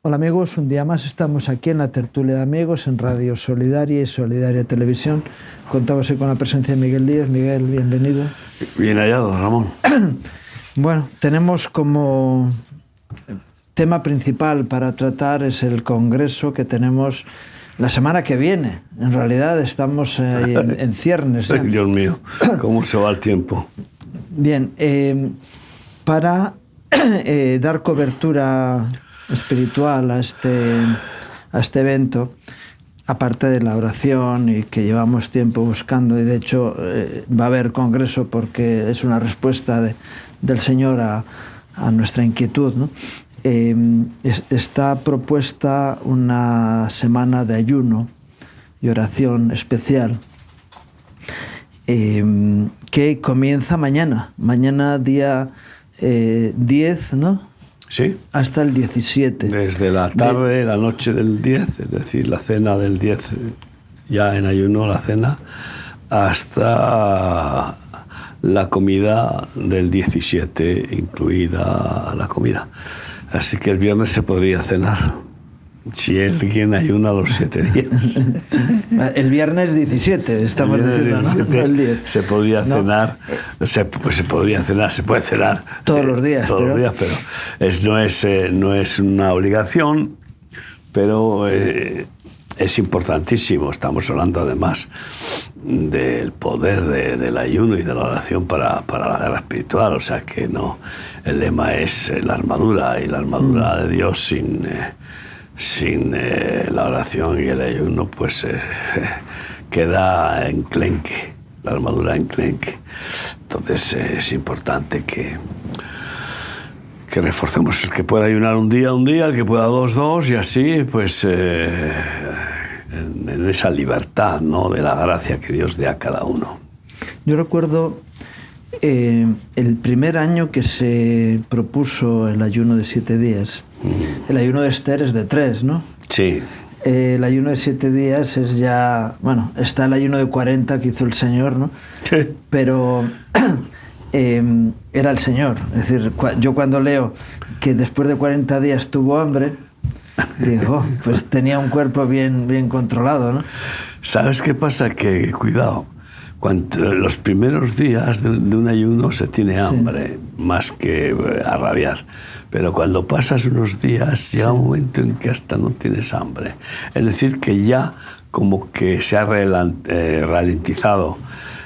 Hola amigos, un día más estamos aquí en la tertulia de amigos en Radio Solidaria y Solidaria Televisión. Contamos hoy con la presencia de Miguel Díaz. Miguel, bienvenido. Bien hallado, Ramón. Bueno, tenemos como tema principal para tratar es el congreso que tenemos la semana que viene. En realidad estamos en ciernes. ¿Ya? Dios mío, cómo se va el tiempo. Bien, para dar cobertura espiritual a este evento, aparte de la oración y que llevamos tiempo buscando, y de hecho va a haber congreso porque es una respuesta del Señor a nuestra inquietud, ¿no? Está propuesta una semana de ayuno y oración especial que comienza mañana día 10, ¿no? Sí. Hasta el 17. Desde la tarde, la noche del 10, es decir, la cena del 10, ya en ayuno la cena, hasta la comida del 17, incluida la comida. Así que el viernes se podría cenar, si alguien ayuna los 7 días. El viernes 17, estamos diciendo, ¿no? No el 10. Se podría cenar, se podría cenar, se puede cenar. Todos los días. Todos los días, pero no es una obligación, pero es importantísimo. Estamos hablando además del poder del ayuno y de la oración para la guerra espiritual. O sea que no, el lema es la armadura, y la armadura de Dios sin la oración y el ayuno, pues queda enclenque, la armadura enclenque. Entonces es importante que reforcemos el que pueda ayunar un día, el que pueda dos, y así, pues, en esa libertad, ¿no?, de la gracia que Dios dé a cada uno. Yo recuerdo el primer año que se propuso el ayuno de 7 días. El ayuno de Esther es de 3, ¿no? Sí. El ayuno de 7 días es ya... Bueno, está el ayuno de 40 que hizo el Señor, ¿no? Sí. Pero era el Señor. Es decir, yo cuando leo que después de 40 días tuvo hambre, digo, pues tenía un cuerpo bien controlado, ¿no? ¿Sabes qué pasa? Que, cuidado, cuando los primeros días de un ayuno se tiene hambre, más que a rabiar. Pero cuando pasas unos días, llega un momento en que hasta no tienes hambre. Es decir, que ya como que se ha ralentizado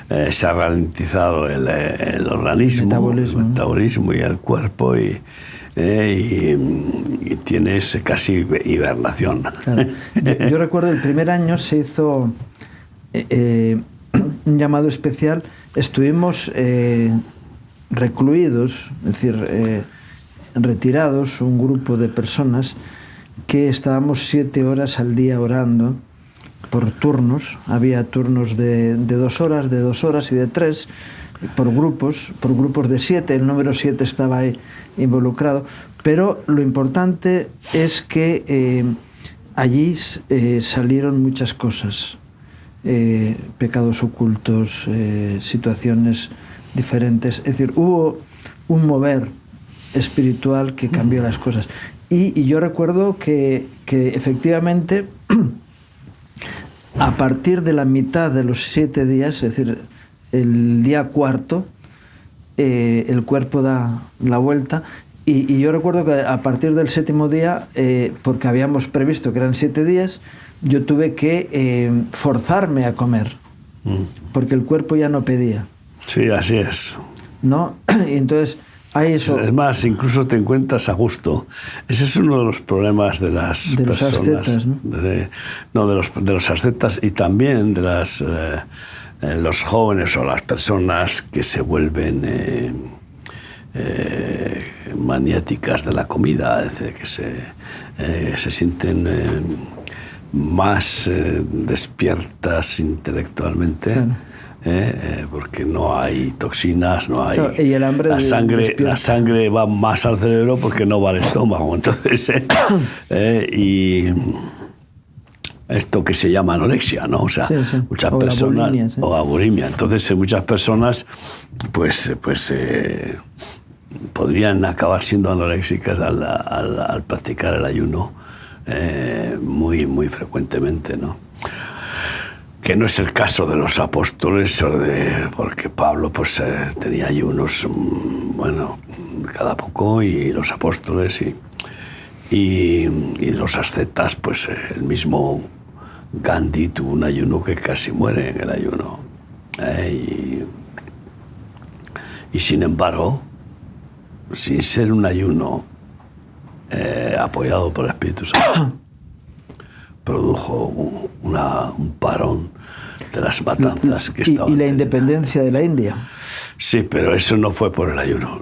el organismo, el metabolismo y el cuerpo, y tienes casi hibernación. Claro. Yo recuerdo el primer año se hizo un llamado especial. Estuvimos recluidos, es decir, retirados, un grupo de personas que estábamos 7 horas al día orando por turnos. Había turnos de 2 horas, de 2 horas y de 3, por grupos de 7. El número 7 estaba ahí involucrado. Pero lo importante es que allí salieron muchas cosas, pecados ocultos, situaciones diferentes. Es decir, hubo un mover espiritual que cambió las cosas. Y yo recuerdo que efectivamente a partir de la mitad de los 7 días, es decir, el día cuarto, el cuerpo da la vuelta, y yo recuerdo que a partir del 7º día, porque habíamos previsto que eran 7 días, yo tuve que forzarme a comer, porque el cuerpo ya no pedía. Sí, así es. ¿No? Y entonces hay eso. Es más, incluso te encuentras a gusto. Ese es uno de los problemas de las personas. Los ascetas, ¿no? De los ascetas, y también de los jóvenes o las personas que se vuelven maniáticas de la comida, es decir, que se sienten más despiertas intelectualmente. Claro. Porque no hay toxinas, no hay... Y el hambre la sangre va más al cerebro porque no va al estómago. Entonces, y esto que se llama anorexia, ¿no? O sea, muchas personas... Bulimia, o bulimia. Entonces, muchas personas, pues podrían acabar siendo anoréxicas al practicar el ayuno muy, muy frecuentemente, ¿no? Que no es el caso de los apóstoles, porque Pablo pues tenía ayunos, bueno, cada poco, y los apóstoles y los ascetas, pues el mismo Gandhi tuvo un ayuno que casi muere en el ayuno. Y sin embargo, sin ser un ayuno apoyado por el Espíritu Santo, produjo un parón de las matanzas que estaban. ¿Y la independencia de la India? Sí, pero eso no fue por el ayuno.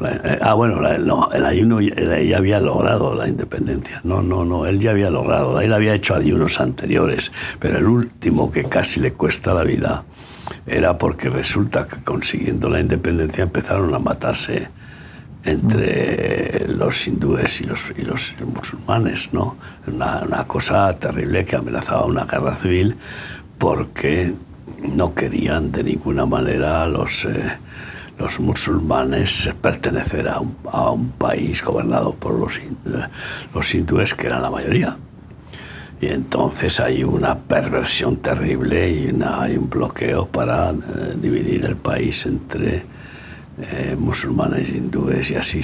No, el ayuno ya había logrado la independencia. No, él ya había logrado. Él había hecho ayunos anteriores, pero el último, que casi le cuesta la vida, era porque resulta que, consiguiendo la independencia, empezaron a matarse entre los hindúes y los musulmanes, ¿no? Una cosa terrible que amenazaba una guerra civil, porque no querían de ninguna manera los musulmanes pertenecer a un país gobernado por los hindúes, que eran la mayoría. Y entonces hay una perversión terrible y hay un bloqueo para dividir el país entre musulmanes e hindúes, y así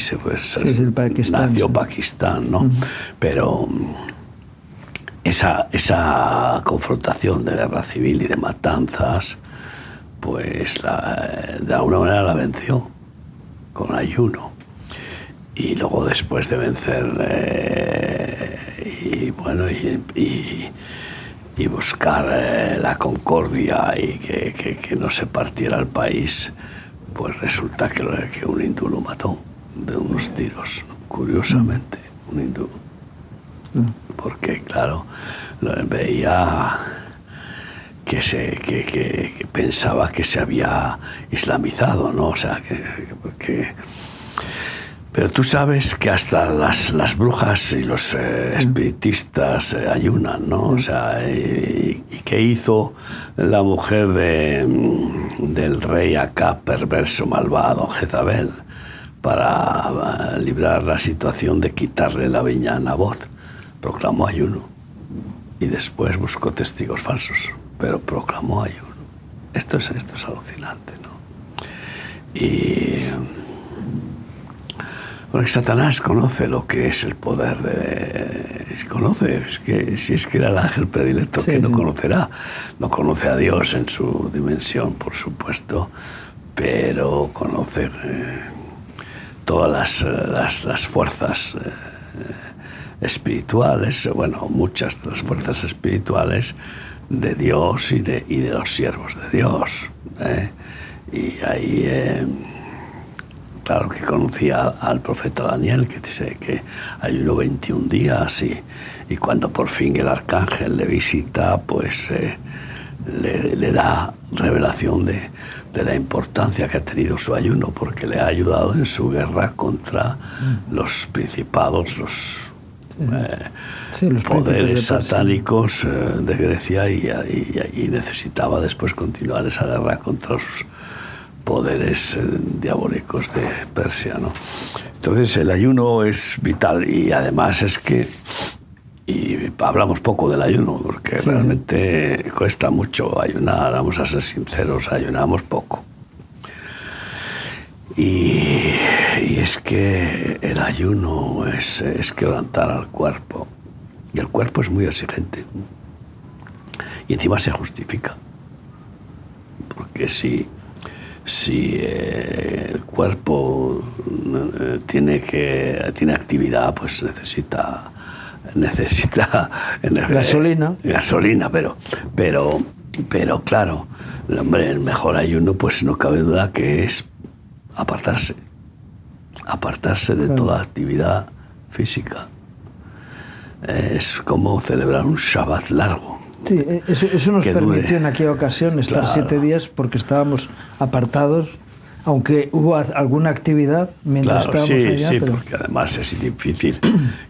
nació Pakistán, ¿no? Pero esa confrontación de guerra civil y de matanzas, pues de alguna manera la venció con ayuno. Y luego, después de vencer y buscar la concordia y que no se partiera el país, pues resulta que un hindú lo mató de unos tiros, curiosamente, un hindú. Porque, claro, veía que pensaba que se había islamizado, ¿no? O sea, pero tú sabes que hasta las brujas y los espiritistas ayunan, ¿no? O sea, ¿y qué hizo la mujer del rey Acab, perverso, malvado, Jezabel, para librar la situación de quitarle la viña a Nabot? Proclamó ayuno. Y después buscó testigos falsos, pero proclamó ayuno. Esto es alucinante, ¿no? Porque Satanás conoce lo que es el poder conoce, si es que era el ángel predilecto, sí, que no conocerá. No conoce a Dios en su dimensión, por supuesto, pero conoce todas las fuerzas espirituales, bueno, muchas de las fuerzas espirituales de Dios y de los siervos de Dios. Y ahí... Claro que conocía al profeta Daniel, que dice que ayunó 21 días y cuando por fin el arcángel le visita, pues le da revelación de la importancia que ha tenido su ayuno, porque le ha ayudado en su guerra contra los principados, los poderes satánicos de Grecia, y necesitaba después continuar esa guerra contra los poderes diabólicos de Persia, ¿no? Entonces el ayuno es vital, y además es que, y hablamos poco del ayuno, porque realmente cuesta mucho ayunar, vamos a ser sinceros, ayunamos poco. Y es que el ayuno es quebrantar al cuerpo, y el cuerpo es muy exigente, y encima se justifica, porque si el cuerpo tiene actividad, pues necesita gasolina, pero claro, el mejor ayuno, pues no cabe duda que es apartarse de toda actividad física. Es como celebrar un Shabbat largo. Sí, eso nos permitió en aquella ocasión estar 7 días, porque estábamos apartados, aunque hubo alguna actividad mientras estábamos allá. Sí, porque además es difícil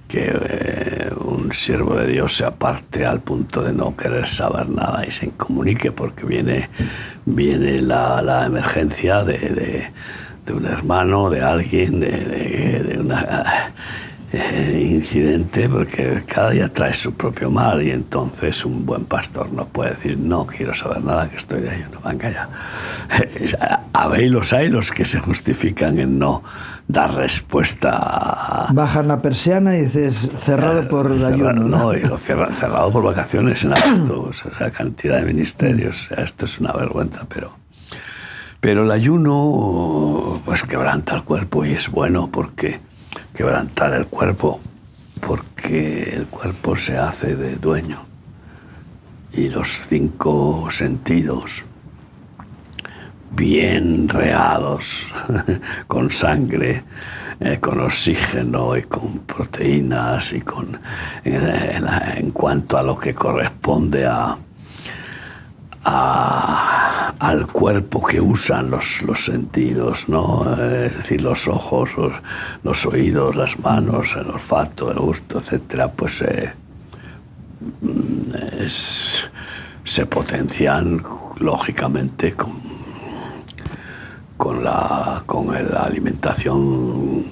que un siervo de Dios se aparte al punto de no querer saber nada y se incomunique, porque viene la emergencia de un hermano, de alguien, de un incidente, porque cada día trae su propio mal, y entonces un buen pastor no puede decir no quiero saber nada, que estoy de ayuno. Venga ya. Hay los que se justifican en no dar respuesta. Bajan la persiana y dices cerrado por el ayuno. No, y cerrado por vacaciones en agosto. O sea, cantidad de ministerios. O sea, esto es una vergüenza, pero el ayuno pues quebranta el cuerpo, y es bueno porque quebrantar el cuerpo, porque el cuerpo se hace de dueño, y los 5 sentidos bien regados con sangre, con oxígeno y con proteínas, y en cuanto a lo que corresponde al cuerpo que usan los sentidos, ¿no? Es decir, los ojos, los oídos, las manos, el olfato, el gusto, etcétera, pues se potencian lógicamente con la alimentación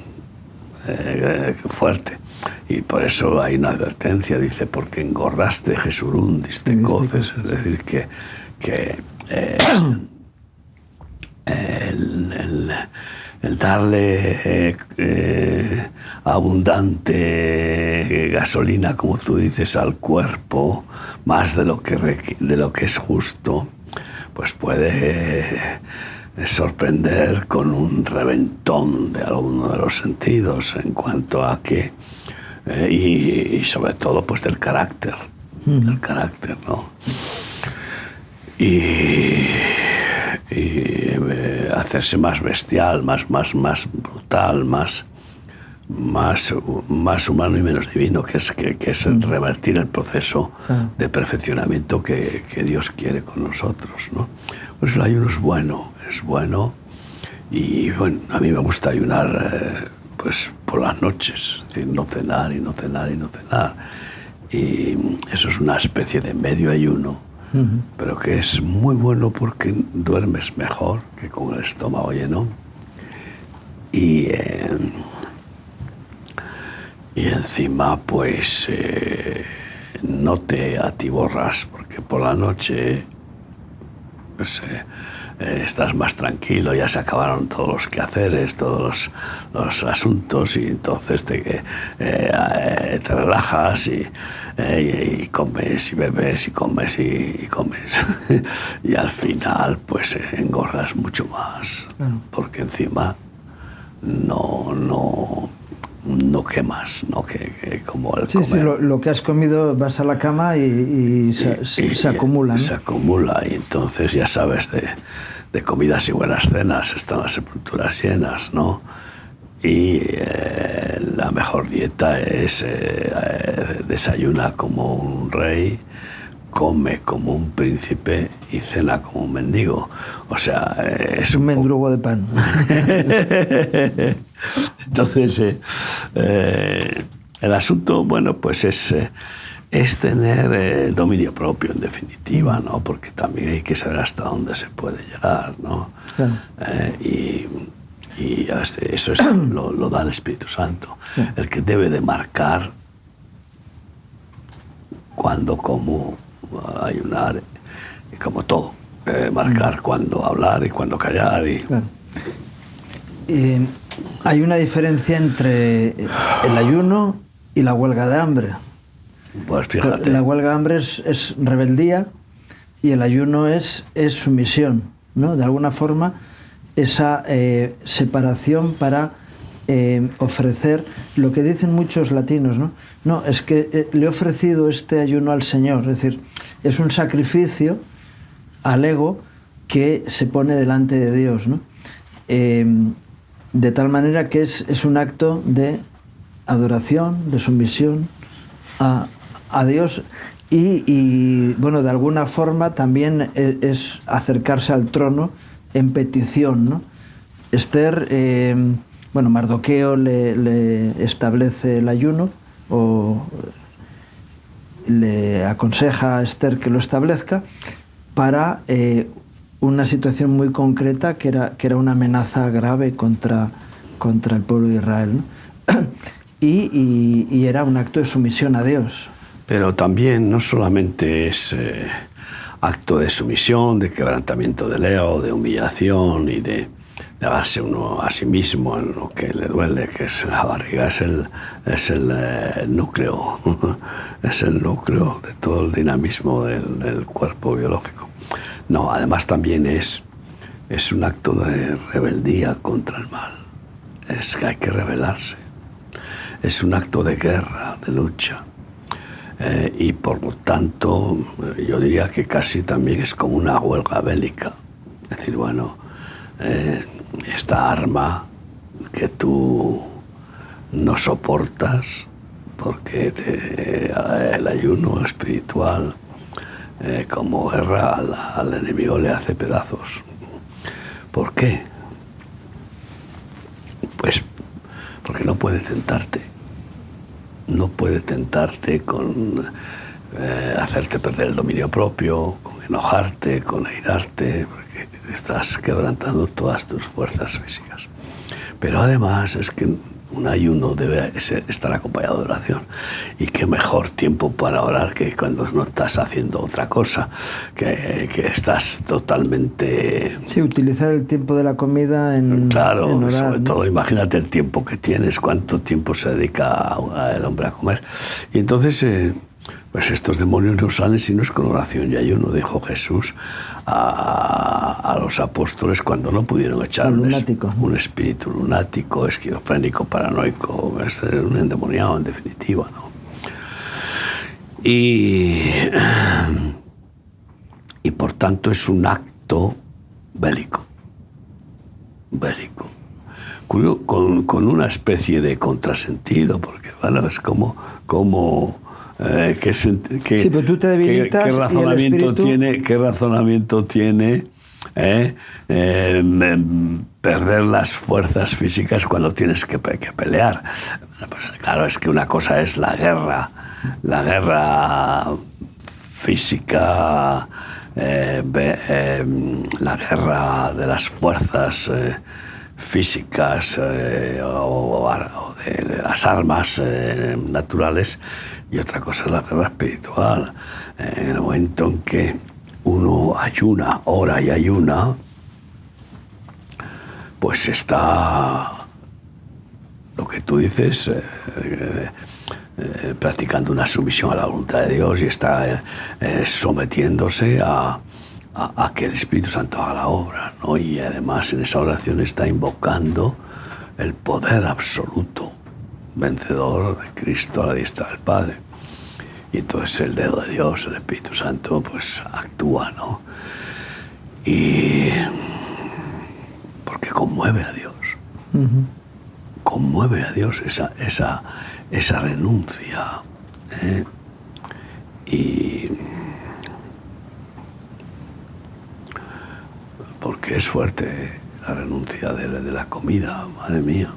fuerte. Y por eso hay una advertencia, dice, porque engordaste Jesurún, diste coces. Es decir, que el darle abundante gasolina, como tú dices, al cuerpo, más de lo que es justo, pues puede sorprender con un reventón de alguno de los sentidos, en cuanto a que y sobre todo pues del carácter, ¿no? Y hacerse más bestial, más brutal, más humano y menos divino, que es revertir el proceso de perfeccionamiento que Dios quiere con nosotros, ¿no? Pues el ayuno es bueno, y bueno, a mí me gusta ayunar pues por las noches, es decir, no cenar, y eso es una especie de medio ayuno, pero que es muy bueno porque duermes mejor que con el estómago lleno, y encima pues no te atiborras, porque por la noche pues, estás más tranquilo, ya se acabaron todos los quehaceres, todos los asuntos, y entonces te relajas y comes y bebes y comes y comes y al final pues engordas mucho más, porque encima no quemas, ¿no? Que como el comer. Sí, lo que has comido, vas a la cama y se acumula, ¿no? Se acumula, y entonces ya sabes de comidas y buenas cenas están las sepulturas llenas, ¿no? Y la mejor dieta es desayuna como un rey, come como un príncipe y cena como un mendigo. O sea, es un mendrugo de pan. Entonces, el asunto, bueno, pues es tener dominio propio, en definitiva, ¿no? Porque también hay que saber hasta dónde se puede llegar, ¿no? Claro. Y eso lo da el Espíritu Santo, el que debe de marcar cuándo, cómo ayunar, y como todo, marcar cuándo hablar y cuándo callar. Claro. Hay una diferencia entre el ayuno y la huelga de hambre. Pues fíjate. La huelga de hambre es rebeldía, y el ayuno es sumisión, ¿no? De alguna forma, esa separación para ofrecer lo que dicen muchos latinos, ¿no? No, es que le he ofrecido este ayuno al Señor, es decir, es un sacrificio al ego que se pone delante de Dios, ¿no? De tal manera que es un acto de adoración, de sumisión a Dios, y bueno, de alguna forma también es acercarse al trono en petición, ¿no? Esther, bueno, Mardoqueo le establece el ayuno, o le aconseja a Esther que lo establezca para una situación muy concreta que era una amenaza grave contra el pueblo de Israel, ¿no? y era un acto de sumisión a Dios. Pero también no solamente es acto de sumisión, de quebrantamiento del ego, de humillación y de darse uno a sí mismo en lo que le duele, que es la barriga, es el núcleo, es el núcleo de todo el dinamismo del cuerpo biológico. No, además también es un acto de rebeldía contra el mal. Es que hay que rebelarse. Es un acto de guerra, de lucha. Y por lo tanto, yo diría que casi también es como una huelga bélica. Es decir, bueno, esta arma que tú no soportas porque el ayuno espiritual como guerra al enemigo le hace pedazos. ¿Por qué? Pues porque no puede tentarte. No puede tentarte con hacerte perder el dominio propio, con enojarte, con airarte, porque estás quebrantando todas tus fuerzas físicas. Pero además es que un ayuno debe estar acompañado de oración. Y qué mejor tiempo para orar que cuando no estás haciendo otra cosa, que estás totalmente... Sí, utilizar el tiempo de la comida en Claro, en orar, sobre ¿no? todo imagínate el tiempo que tienes, cuánto tiempo se dedica el hombre a comer. Y entonces, pues estos demonios no salen si no es con oración y ayuno, dijo Jesús a los apóstoles cuando no pudieron echar un espíritu lunático, esquizofrénico, paranoico, es un endemoniado en definitiva, ¿no? Y por tanto es un acto bélico, con una especie de contrasentido, porque bueno, es como Sí, pero tú te debilitas ¿qué razonamiento espíritu... ¿qué razonamiento tiene perder las fuerzas físicas cuando tienes que pelear? Pues claro, es que una cosa es la guerra física, la guerra de las fuerzas físicas o de las armas naturales, y otra cosa es la guerra espiritual. En el momento en que uno ayuna, ora y ayuna, pues está, lo que tú dices, practicando una sumisión a la voluntad de Dios y está sometiéndose a que el Espíritu Santo haga la obra, ¿no? Y además en esa oración está invocando el poder absoluto, vencedor de Cristo a la diestra del Padre. Y entonces el dedo de Dios, el Espíritu Santo, pues actúa, ¿no? Y porque conmueve a Dios. Uh-huh. Conmueve a Dios esa renuncia. Y porque es fuerte la renuncia de la comida, madre mía.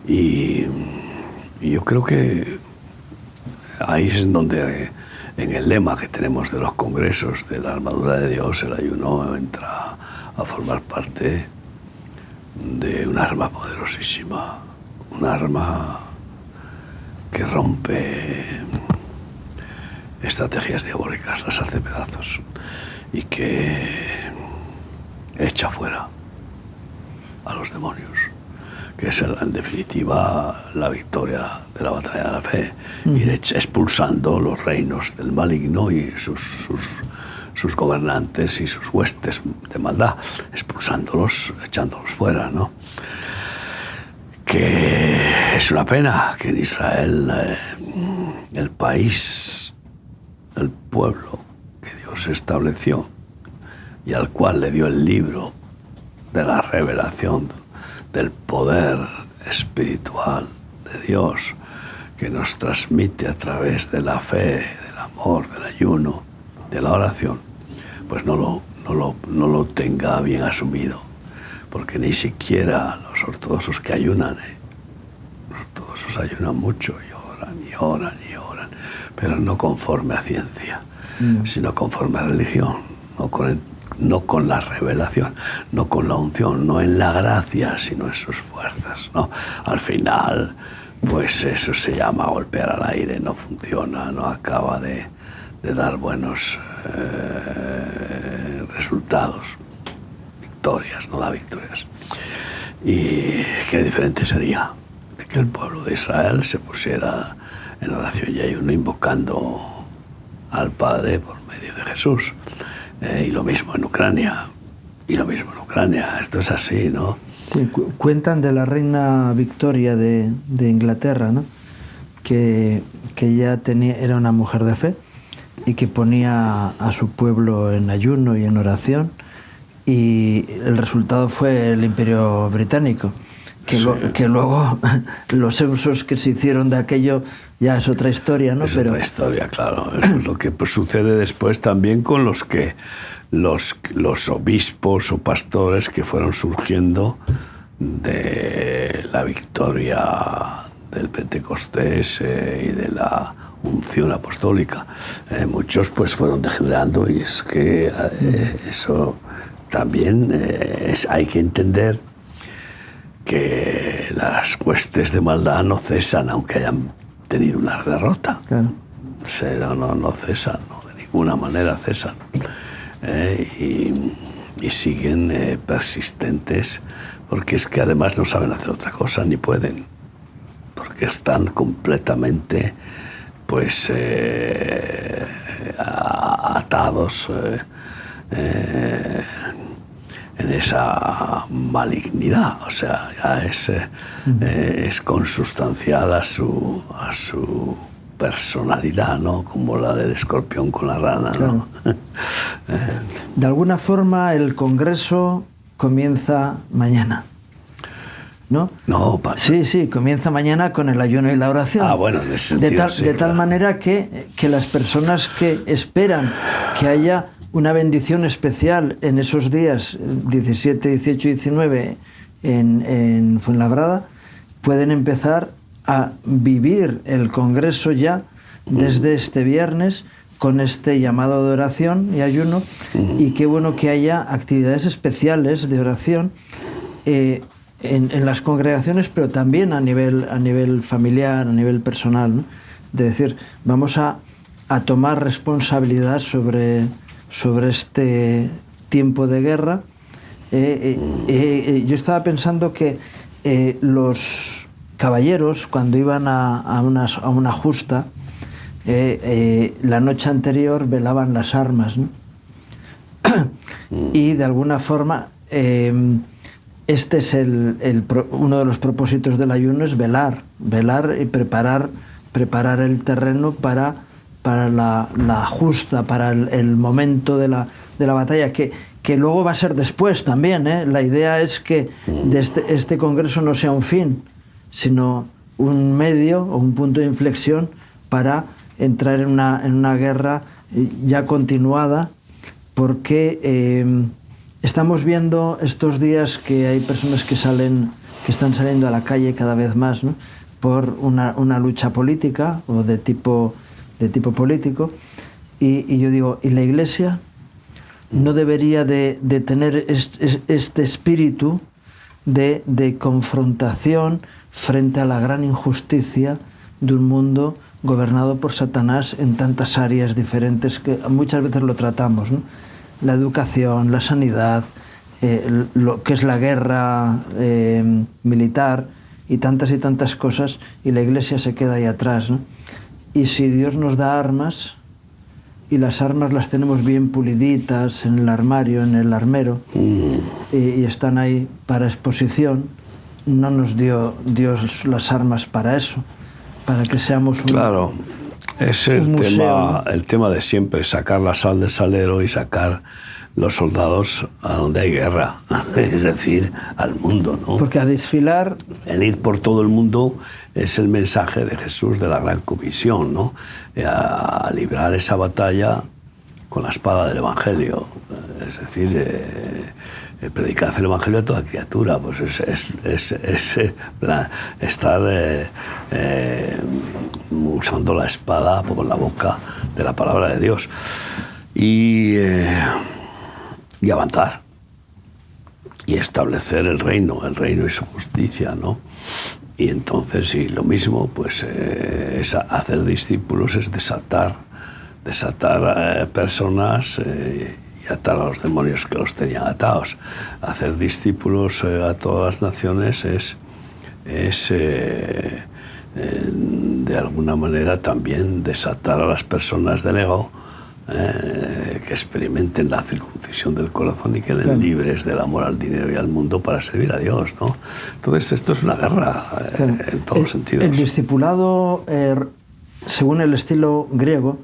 Y yo creo que ahí es donde, en el lema que tenemos de los congresos de la armadura de Dios, el ayuno entra a formar parte de un arma poderosísima, un arma que rompe estrategias diabólicas, las hace pedazos y que echa fuera a los demonios, que es en definitiva la victoria de la batalla de la fe, ir expulsando los reinos del maligno y sus gobernantes y sus huestes de maldad, expulsándolos, echándolos fuera, ¿no? Que es una pena que en Israel, el país, el pueblo que Dios estableció y al cual le dio el libro de la revelación del poder espiritual de Dios, que nos transmite a través de la fe, del amor, del ayuno, de la oración, pues no lo tenga bien asumido, porque ni siquiera los ortodoxos que ayunan, los ortodoxos ayunan mucho y oran, pero no conforme a ciencia, sino conforme a religión, no no con la revelación, no con la unción, no en la gracia, sino en sus fuerzas, ¿no? Al final, pues eso se llama golpear al aire, no funciona, no acaba de dar buenos resultados, victorias, no da victorias. Y qué diferente sería de que el pueblo de Israel se pusiera en oración y ayuno invocando al Padre por medio de Jesús. Y lo mismo en Ucrania. Esto es así, ¿no? Sí, cuentan de la reina Victoria de Inglaterra, ¿no? Que ya era una mujer de fe y que ponía a su pueblo en ayuno y en oración, y el resultado fue el Imperio Británico, que luego los usos que se hicieron de aquello ya es otra historia, ¿no? Es otra historia, claro. Eso es lo que sucede después también con los obispos o pastores que fueron surgiendo de la victoria del Pentecostés y de la unción apostólica. Muchos pues fueron degenerando, y es que eso también hay que entender que las huestes de maldad no cesan, aunque hayan tenido una derrota. Claro. No cesan, no, de ninguna manera cesan. Y siguen persistentes, porque es que además no saben hacer otra cosa, ni pueden, porque están completamente pues atados en esa malignidad. O sea, ya es consustancial a su personalidad, ¿no? Como la del escorpión con la rana, ¿no? Claro. De alguna forma el Congreso comienza mañana, ¿no? No, Sí, comienza mañana con el ayuno y la oración. Bueno, en ese sentido, de tal manera que las personas que esperan que haya una bendición especial en esos días 17, 18 y 19 en Fuenlabrada pueden empezar a vivir el Congreso ya desde este viernes con este llamado de oración y ayuno, y qué bueno que haya actividades especiales de oración en las congregaciones, pero también a nivel familiar, a nivel personal, ¿no? De decir, vamos a tomar responsabilidad sobre este tiempo de guerra. Yo estaba pensando que los caballeros, cuando iban a una justa, la noche anterior velaban las armas, ¿no? Y de alguna forma este es uno de los propósitos del ayuno, es velar y preparar el terreno para la justa, para el momento de la batalla, que luego va a ser después también, ¿eh? La idea es que este congreso no sea un fin, sino un medio o un punto de inflexión para entrar en una guerra ya continuada, porque estamos viendo estos días que hay personas que están saliendo a la calle cada vez más, ¿no? Por una lucha política o de tipo político, y yo digo, ¿y la Iglesia no debería de tener este espíritu de confrontación frente a la gran injusticia de un mundo gobernado por Satanás en tantas áreas diferentes que muchas veces lo tratamos, ¿no? La educación, la sanidad, lo que es la guerra militar y tantas cosas, y la Iglesia se queda ahí atrás, ¿no? Y si Dios nos da armas, y las armas las tenemos bien puliditas en el armario, en el armero, y están ahí para exposición, no nos dio Dios las armas para eso, para que seamos Claro, es el museo, ¿no? El tema de siempre, sacar la sal del salero y sacar los soldados a donde hay guerra, es decir, al mundo, ¿no? Porque a desfilar... El ir por todo el mundo es el mensaje de Jesús de la Gran Comisión, ¿no? A librar esa batalla con la espada del Evangelio, es decir, predicad el Evangelio a toda criatura, pues es estar usando la espada por la boca de la palabra de Dios. Y y avanzar y establecer el reino y su justicia, ¿no? Y entonces, y lo mismo, pues es hacer discípulos, es desatar personas y atar a los demonios que los tenían atados. Hacer discípulos a todas las naciones es de alguna manera también desatar a las personas del ego, que experimenten la circuncisión del corazón y queden libres del amor al dinero y al mundo para servir a Dios, ¿no? Entonces esto es una guerra en todos los sentidos. El discipulado, según el estilo griego,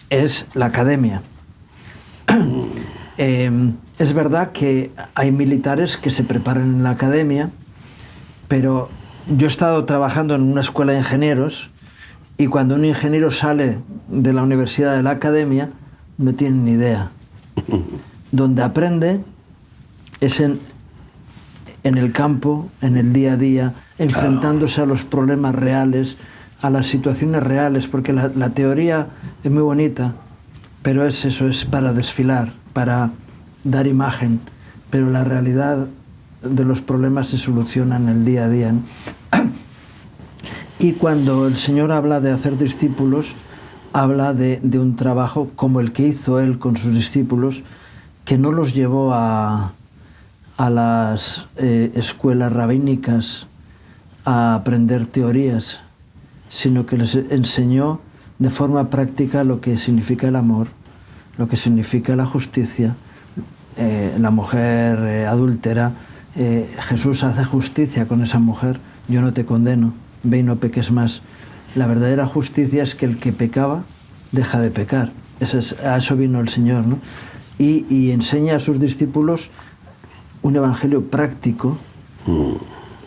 es la academia. Es verdad que hay militares que se preparan en la academia, pero yo he estado trabajando en una escuela de ingenieros y cuando un ingeniero sale de la universidad de la academia no tiene ni idea. Donde aprende es en el campo, en el día a día, enfrentándose a los problemas reales, a las situaciones reales, porque la teoría es muy bonita, pero es eso, es para desfilar, para dar imagen, pero la realidad de los problemas se solucionan en el día a día, ¿no? Y cuando el Señor habla de hacer discípulos, habla de un trabajo como el que hizo Él con sus discípulos, que no los llevó a las escuelas rabínicas a aprender teorías, sino que les enseñó de forma práctica lo que significa el amor, lo que significa la justicia. La mujer adúltera, Jesús hace justicia con esa mujer. Yo no te condeno, ve y no peques más. La verdadera justicia es que el que pecaba deja de pecar. A eso vino el Señor, ¿no? Y enseña a sus discípulos un evangelio práctico.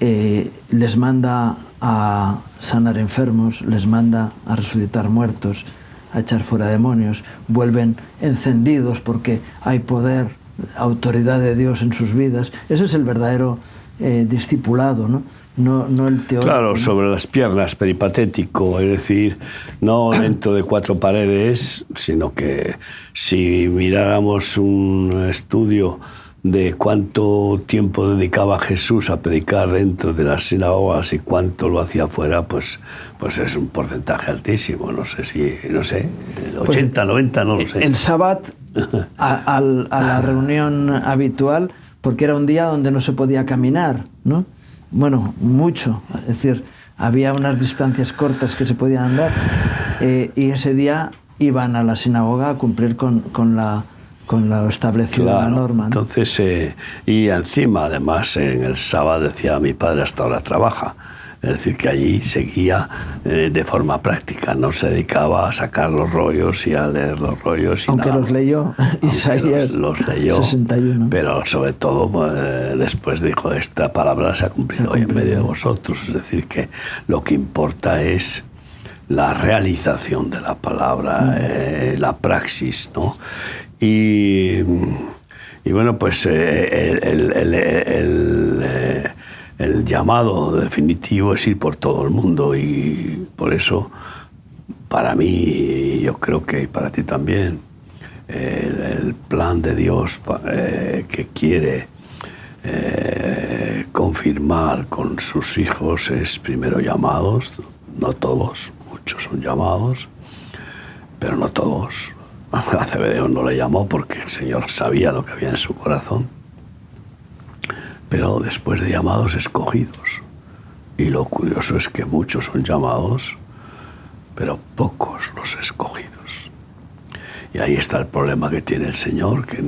Les manda a sanar enfermos, les manda a resucitar muertos, a echar fuera demonios. Vuelven encendidos porque hay poder, autoridad de Dios en sus vidas. Ese es el verdadero discipulado, ¿no? No el teórico. Claro, sobre las piernas, peripatético, es decir, no dentro de cuatro paredes, sino que si miráramos un estudio de cuánto tiempo dedicaba Jesús a predicar dentro de las sinagogas y cuánto lo hacía fuera, pues es un porcentaje altísimo, no sé, 80, 90, no lo sé. El sábado a la reunión habitual, porque era un día donde no se podía caminar, ¿no? Bueno, mucho, es decir, había unas distancias cortas que se podían andar, y ese día iban a la sinagoga a cumplir con lo establecido, claro, en la norma, ¿no? Entonces, y encima, además, en el sábado decía, mi padre hasta ahora trabaja. Es decir, que allí seguía de forma práctica, no se dedicaba a sacar los rollos y a leer los rollos. Y aunque nada. Los leyó Isaías los leyó, 61. Pero sobre todo después dijo, esta palabra se ha cumplido hoy en medio de vosotros. Es decir, que lo que importa es la realización de la palabra, la praxis, ¿no? Y bueno, pues el llamado definitivo es ir por todo el mundo, y por eso, para mí, yo creo que para ti también, el plan de Dios que quiere confirmar con sus hijos es primero llamados, no todos, muchos son llamados, pero no todos. A Zebedeo no le llamó porque el Señor sabía lo que había en su corazón. Pero después de llamados, escogidos. Y lo curioso es que muchos son llamados, pero pocos los escogidos. Y ahí está el problema que tiene el Señor, que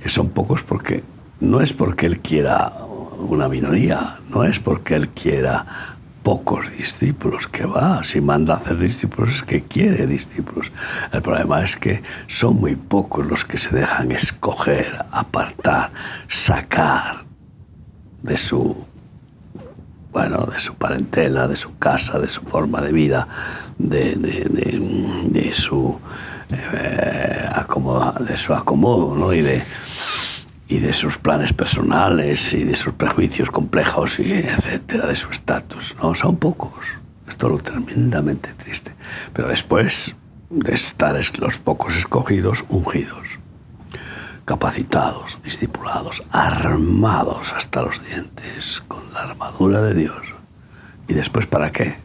son pocos porque no es porque Él quiera una minoría, no es porque Él quiera pocos discípulos, que va, si manda a hacer discípulos es que quiere discípulos. El problema es que son muy pocos los que se dejan escoger, apartar, sacar de su parentela, de su casa, de su forma de vida, de su acomodo, ¿no? y de sus planes personales y de sus prejuicios complejos, y etcétera, de su estatus. No, son pocos. Esto es lo tremendamente triste. Pero después de estar los pocos escogidos, ungidos. capacitados, discipulados, armados hasta los dientes con la armadura de Dios. ¿Y después para qué?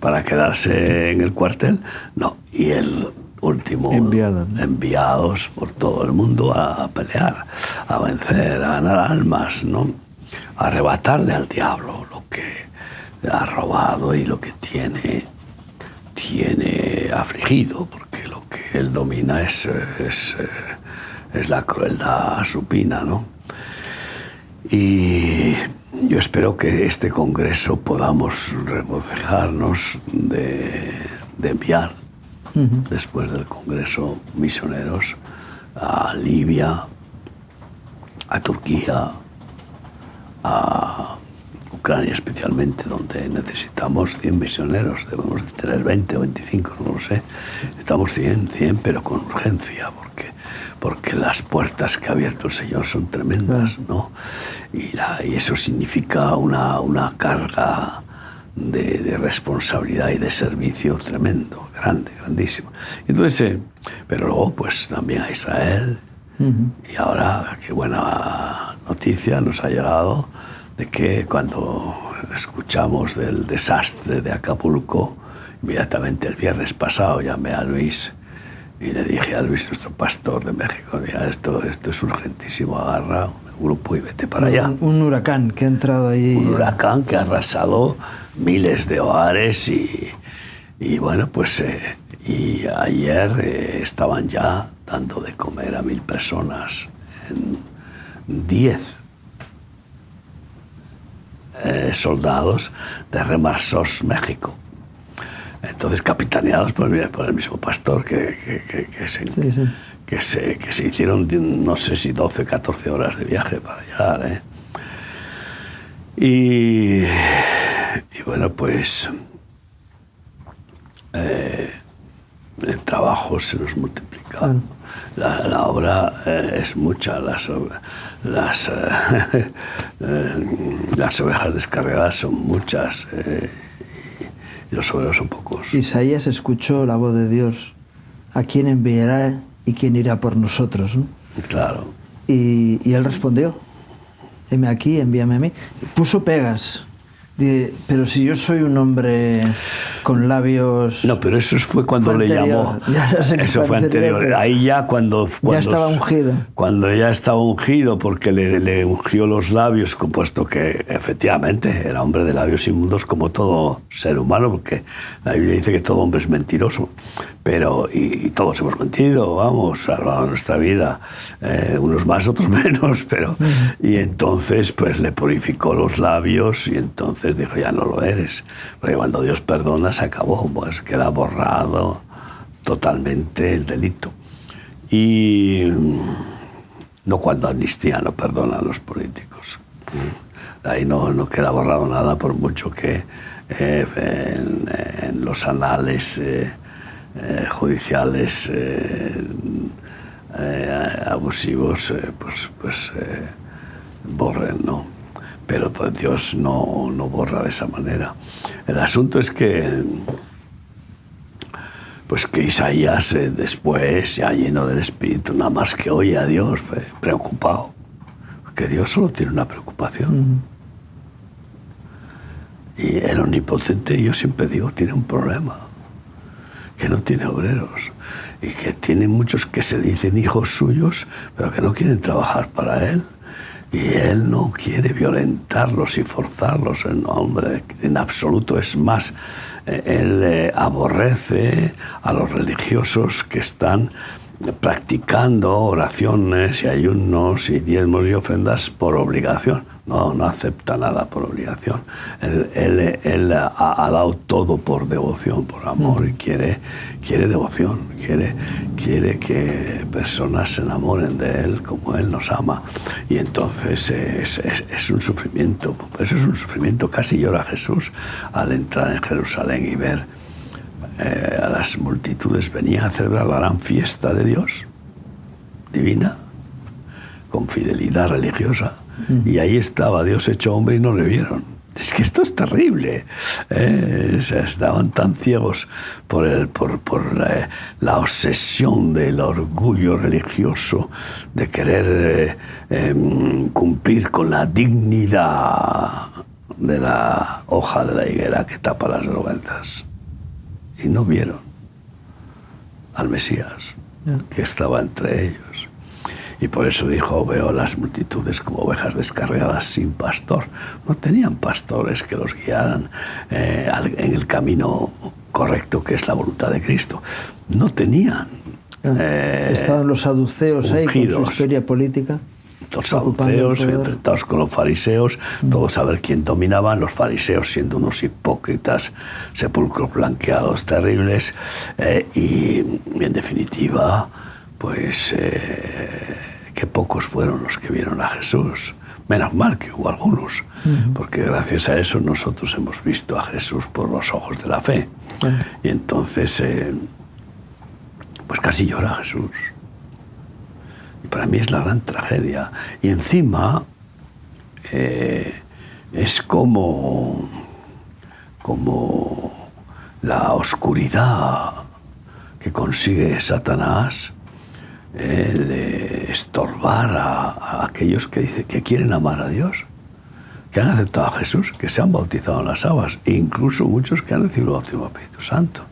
¿Para quedarse en el cuartel? No. Y el último, enviados por todo el mundo a pelear, a vencer, a ganar almas, ¿no? A arrebatarle al diablo lo que ha robado y lo que tiene afligido, porque lo que él domina es la crueldad supina, ¿no? Y yo espero que este congreso podamos regocijarnos de enviar, después del congreso, misioneros a Libia, a Turquía, a Ucrania especialmente, donde necesitamos 100 misioneros. Debemos de tener 20 o 25, no lo sé. Estamos 100, pero con urgencia, porque las puertas que ha abierto el Señor son tremendas, ¿no? Y eso significa una carga de responsabilidad y de servicio tremendo, grandísimo. Entonces, pero luego pues también a Israel. Y ahora, qué buena noticia nos ha llegado de que cuando escuchamos del desastre de Acapulco, inmediatamente el viernes pasado llamé a Luis y le dije a Luis, nuestro pastor de México, mira, esto es urgentísimo, agarra un grupo y vete para allá. Un huracán que ha entrado ahí. Un huracán que ha arrasado miles de hogares y bueno, pues y ayer estaban ya dando de comer a 1000 personas en 10 soldados de Remarsos, México. Entonces, capitaneados por el mismo pastor que se hicieron, no sé si 12, 14 horas de viaje para llegar. Y bueno, pues el trabajo se nos multiplica. La obra es mucha, las ovejas descargadas son muchas y los obreros son pocos. Isaías escuchó la voz de Dios: ¿a quién enviará y quién irá por nosotros? ¿No? Claro. Y él respondió: heme aquí, envíame a mí. Puso pegas. Pero si yo soy un hombre con labios... No, pero eso fue cuando le llamó. Eso fue anterior. Ahí ya cuando ya estaba ungido. Cuando ya estaba ungido, porque le ungió los labios, puesto que efectivamente era hombre de labios inmundos como todo ser humano, porque la Biblia dice que todo hombre es mentiroso. Pero, y todos hemos mentido, vamos, a lo largo de nuestra vida, unos más, otros menos, pero... Y entonces, pues le purificó los labios y entonces dijo, ya no lo eres. Porque cuando Dios perdona, se acabó, pues queda borrado totalmente el delito. Y no cuando amnistía, no perdonan los políticos. Ahí no queda borrado nada, por mucho que en los anales judiciales abusivos, pues borren, ¿no? Pero pues Dios no borra de esa manera. El asunto es que Isaías después, ya lleno del Espíritu, nada más que oye a Dios, preocupado, porque Dios solo tiene una preocupación. Y el Omnipotente, yo siempre digo, tiene un problema, que no tiene obreros, y que tiene muchos que se dicen hijos suyos, pero que no quieren trabajar para Él. Y Él no quiere violentarlos y forzarlos, en absoluto. Es más, Él aborrece a los religiosos que están practicando oraciones y ayunos y diezmos y ofrendas por obligación. No acepta nada por obligación. Él ha dado todo por devoción, por amor, y quiere devoción, quiere que personas se enamoren de Él como Él nos ama. Y entonces es un sufrimiento, eso es un sufrimiento. Casi llora Jesús al entrar en Jerusalén y ver a las multitudes. Venía a celebrar la gran fiesta de Dios, divina, con fidelidad religiosa. Y ahí estaba Dios hecho hombre y no le vieron. Es que esto es terrible. O sea, estaban tan ciegos por la obsesión del orgullo religioso, de querer cumplir con la dignidad de la hoja de la higuera que tapa las vergüenzas. Y no vieron al Mesías, que estaba entre ellos. Y por eso dijo, veo las multitudes como ovejas descarriadas sin pastor. No tenían pastores que los guiaran en el camino correcto, que es la voluntad de Cristo. No tenían. Estaban los saduceos ahí con su historia política. Los saduceos enfrentados con los fariseos, todos a ver quién dominaban, los fariseos siendo unos hipócritas, sepulcros blanqueados terribles, y en definitiva, pues que pocos fueron los que vieron a Jesús. Menos mal que hubo algunos, porque gracias a eso nosotros hemos visto a Jesús por los ojos de la fe. Y entonces, pues casi llora Jesús. Y para mí es la gran tragedia. Y encima es como la oscuridad que consigue Satanás de estorbar a aquellos que dicen que quieren amar a Dios, que han aceptado a Jesús, que se han bautizado en las aguas, e incluso muchos que han recibido el bautismo del Espíritu Santo.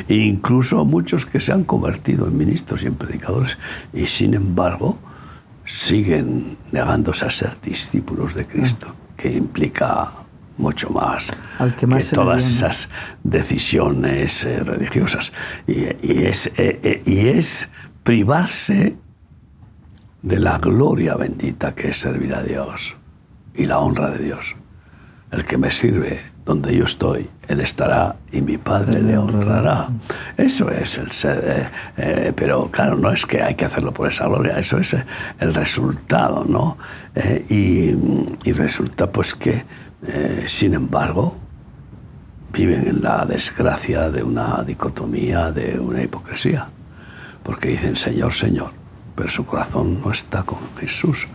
E incluso muchos que se han convertido en ministros y en predicadores y sin embargo siguen negándose a ser discípulos de Cristo, que implica mucho más que todas esas decisiones religiosas. Y es privarse de la gloria bendita que es servir a Dios y la honra de Dios. El que me sirve donde yo estoy, él estará y mi Padre le honrará. Eso es el ser, pero claro, no es que hay que hacerlo por esa gloria, eso es el resultado, ¿no? Y resulta pues que, sin embargo, viven en la desgracia de una dicotomía, de una hipocresía, porque dicen Señor, Señor, pero su corazón no está con Jesús,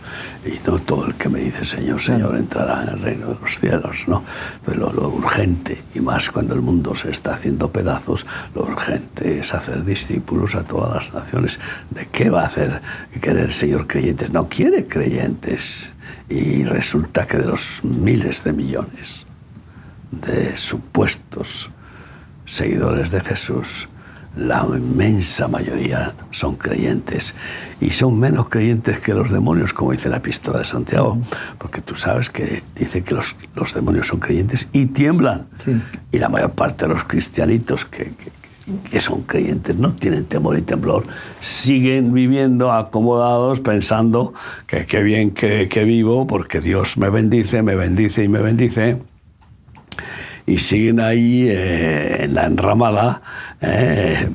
y no todo el que me dice Señor, Señor entrará en el reino de los cielos, ¿no? Pero lo urgente, y más cuando el mundo se está haciendo pedazos, lo urgente es hacer discípulos a todas las naciones. ¿De qué va a hacer querer el Señor creyentes? No quiere creyentes, y resulta que de los miles de millones de supuestos seguidores de Jesús, la inmensa mayoría son creyentes, y son menos creyentes que los demonios, como dice la epístola de Santiago, porque tú sabes que dice que los demonios son creyentes y tiemblan, sí. Y la mayor parte de los cristianitos que son creyentes no tienen temor y temblor, siguen viviendo acomodados pensando que qué bien que vivo porque Dios me bendice y me bendice. Y siguen ahí en la enramada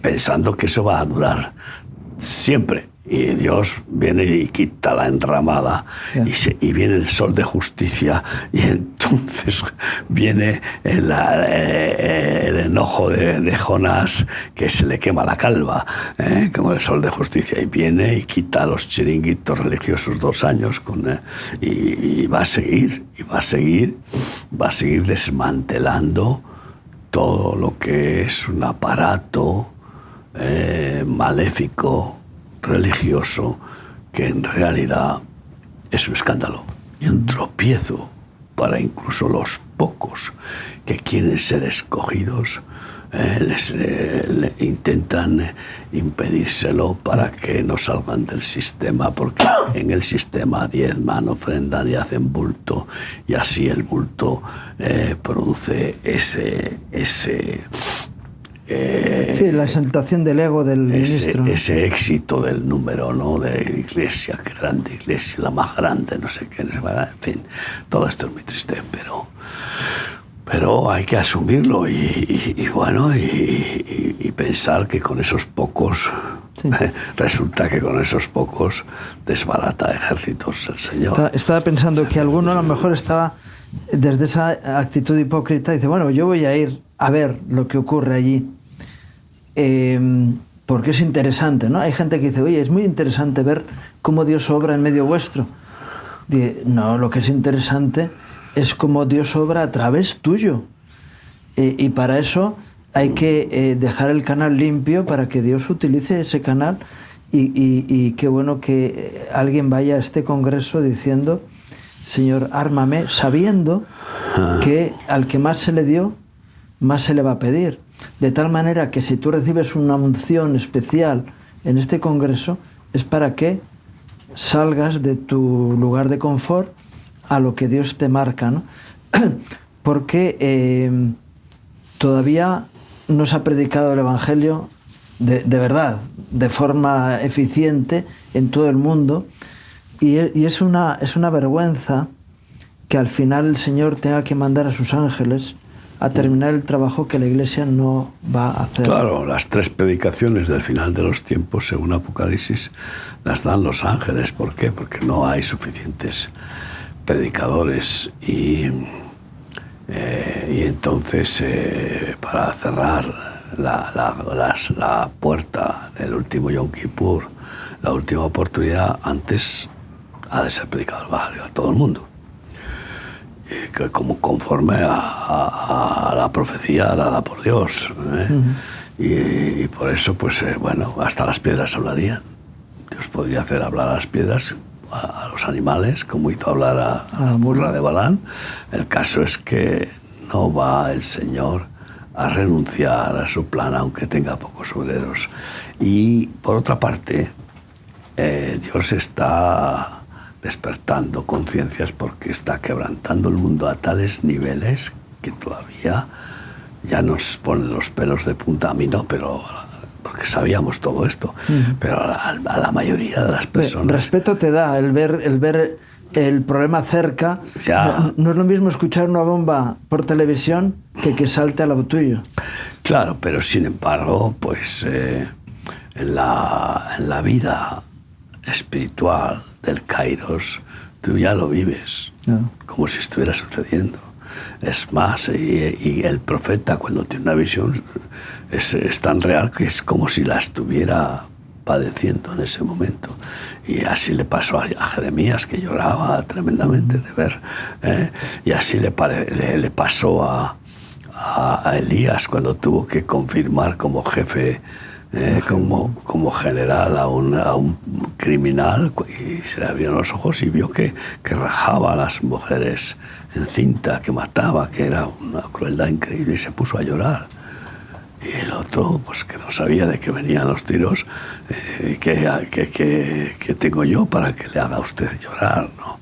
pensando que eso va a durar siempre. Y Dios viene y quita la enramada, y viene el sol de justicia, y entonces viene el enojo de Jonás, que se le quema la calva, como el sol de justicia, y viene y quita los chiringuitos religiosos 2 años y va a seguir desmantelando todo lo que es un aparato maléfico religioso, que en realidad es un escándalo y un tropiezo para incluso los pocos que quieren ser escogidos. Intentan impedírselo para que no salgan del sistema, porque en el sistema diezman, ofrendan y hacen bulto, y así el bulto produce ese sí, la exaltación del ego del ministro. Ese éxito del número, ¿no? De la iglesia, qué grande iglesia, la más grande, no sé qué, en fin, todo esto es muy triste, pero hay que asumirlo y bueno, y pensar que con esos pocos, sí. Resulta que con esos pocos desbarata ejércitos el Señor. Estaba pensando que alguno a lo mejor estaba desde esa actitud hipócrita, dice, bueno, yo voy a ir a ver lo que ocurre allí, porque es interesante, ¿no? Hay gente que dice, oye, es muy interesante ver cómo Dios obra en medio vuestro. Dice, no, lo que es interesante es como Dios obra a través tuyo. Y para eso hay que dejar el canal limpio para que Dios utilice ese canal. Y qué bueno que alguien vaya a este congreso diciendo: Señor, ármame, sabiendo que al que más se le dio, más se le va a pedir. De tal manera que si tú recibes una unción especial en este congreso, es para que salgas de tu lugar de confort a lo que Dios te marca, ¿no? Porque todavía no se ha predicado el Evangelio de verdad, de forma eficiente en todo el mundo, y es una vergüenza que al final el Señor tenga que mandar a sus ángeles a terminar el trabajo que la Iglesia no va a hacer. Claro, las 3 predicaciones del final de los tiempos, según Apocalipsis, las dan los ángeles. ¿Por qué? Porque no hay suficientes predicadores y entonces para cerrar la puerta del último Yom Kippur, la última oportunidad, antes ha de ser predicado el Evangelio a todo el mundo, como conforme a la profecía dada por Dios, y por eso pues bueno, hasta las piedras hablarían. Dios podría hacer hablar a las piedras, a los animales, como hizo hablar a la burra de Balaam. El caso es que no va el Señor a renunciar a su plan, aunque tenga pocos obreros. Y por otra parte, Dios está despertando conciencias, porque está quebrantando el mundo a tales niveles que todavía ya nos ponen los pelos de punta. A mí no, pero porque sabíamos todo esto, pero a la mayoría de las personas... Respeto te da el ver el problema cerca. Ya. No es lo mismo escuchar una bomba por televisión que salte al lado tuyo. Claro, pero sin embargo, pues en la vida espiritual del Kairos, tú ya lo vives, como si estuviera sucediendo. Es más, y el profeta, cuando tiene una visión, es tan real que es como si la estuviera padeciendo en ese momento. Y así le pasó a Jeremías, que lloraba tremendamente de ver, y así le pasó a Elías, cuando tuvo que confirmar como jefe, como general a un criminal, y se le abrieron los ojos y vio que rajaba a las mujeres en cinta, que mataba, que era una crueldad increíble, y se puso a llorar. Y el otro, pues que no sabía de qué venían los tiros, ¿qué tengo yo para que le haga a usted llorar, ¿no?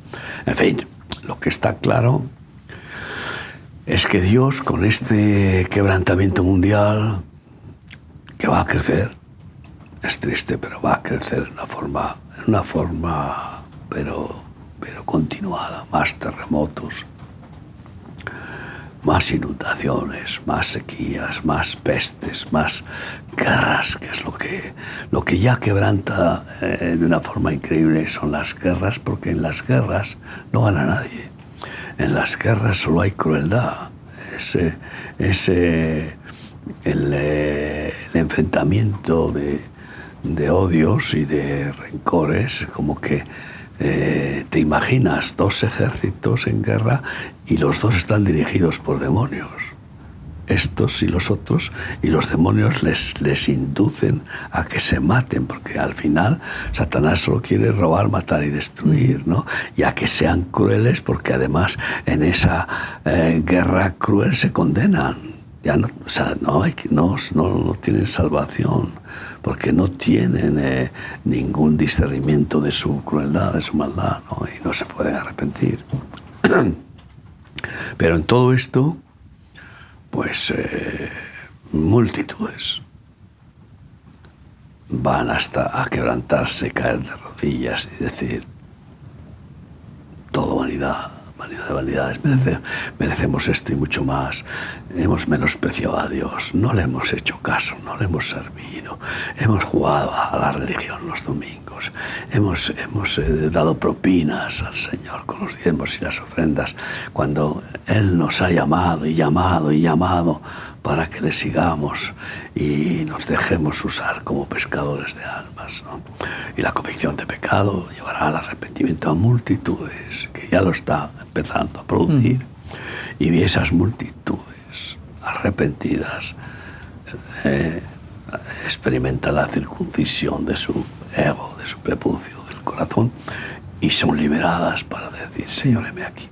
En fin, lo que está claro es que Dios, con este quebrantamiento mundial, que va a crecer, es triste, pero va a crecer en una forma pero continuada, más terremotos, más inundaciones, más sequías, más pestes, más guerras, que es lo que ya quebranta de una forma increíble son las guerras, porque en las guerras no gana nadie. En las guerras solo hay crueldad. El enfrentamiento de odios y de rencores, como que te imaginas 2 ejércitos en guerra y los 2 están dirigidos por demonios, estos y los otros, y los demonios les inducen a que se maten, porque al final Satanás solo quiere robar, matar y destruir, ¿no? Y a que sean crueles, porque además en esa guerra cruel se condenan. Ya no, o sea, no tienen salvación, porque no tienen ningún discernimiento de su crueldad, de su maldad, ¿no? Y no se pueden arrepentir. Pero en todo esto, pues multitudes van hasta a quebrantarse, caer de rodillas y decir: todo vanidad, vanidad de vanidades, merecemos esto y mucho más. Hemos menospreciado a Dios, no le hemos hecho caso, no le hemos servido, hemos jugado a la religión los domingos, hemos dado propinas al Señor con los diezmos y las ofrendas, cuando Él nos ha llamado y llamado y llamado para que le sigamos y nos dejemos usar como pescadores de almas, ¿no? Y la convicción de pecado llevará al arrepentimiento a multitudes, que ya lo está empezando a producir. Y esas multitudes arrepentidas experimentan la circuncisión de su ego, de su prepucio, del corazón, y son liberadas para decir: Señor, heme aquí.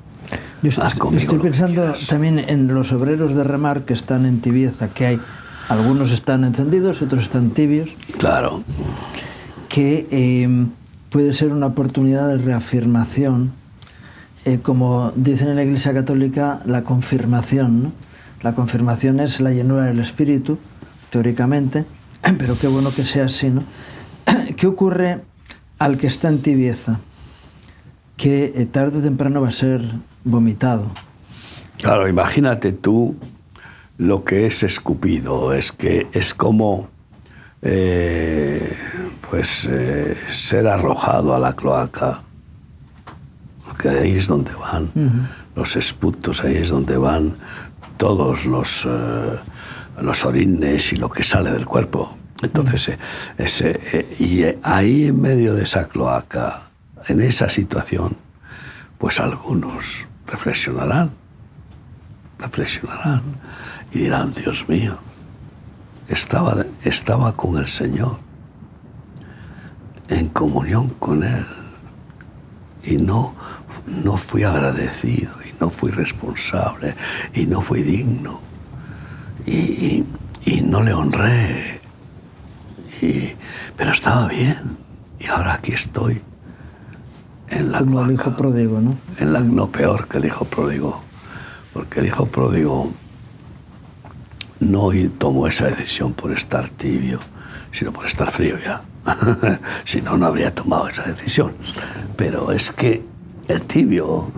Yo estoy pensando también en los obreros de remar que están en tibieza, que hay algunos están encendidos, otros están tibios. Claro. Que puede ser una oportunidad de reafirmación, como dicen en la Iglesia Católica, la confirmación, ¿no? La confirmación es la llenura del Espíritu, teóricamente, pero qué bueno que sea así, ¿no? ¿Qué ocurre al que está en tibieza? Que tarde o temprano va a ser vomitado. Claro, imagínate tú lo que es escupido. Es que es como ser arrojado a la cloaca, porque ahí es donde van los esputos, ahí es donde van todos los orines y lo que sale del cuerpo. Entonces, y ahí en medio de esa cloaca, en esa situación, pues algunos reflexionarán y dirán: Dios mío, estaba con el Señor, en comunión con Él, y no fui agradecido, y no fui responsable, y no fui digno, y no le honré, pero estaba bien, y ahora aquí estoy en la como cloaca. el hijo pródigo, ¿no? No, peor que el hijo pródigo, porque el hijo pródigo no tomó esa decisión por estar tibio, sino por estar frío ya. Si no, no habría tomado esa decisión. Pero es que el tibio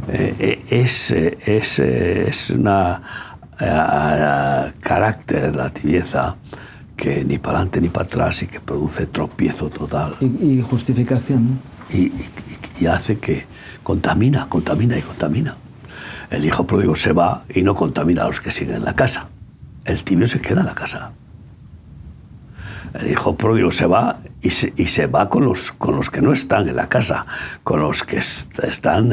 es una carácter, la tibieza, que ni para adelante ni para atrás, y que produce tropiezo total. Y justificación, ¿no? Y hace que contamina. El hijo pródigo se va y no contamina a los que siguen en la casa. El tibio se queda en la casa. El hijo pródigo se va y se va con los que no están en la casa, con los que están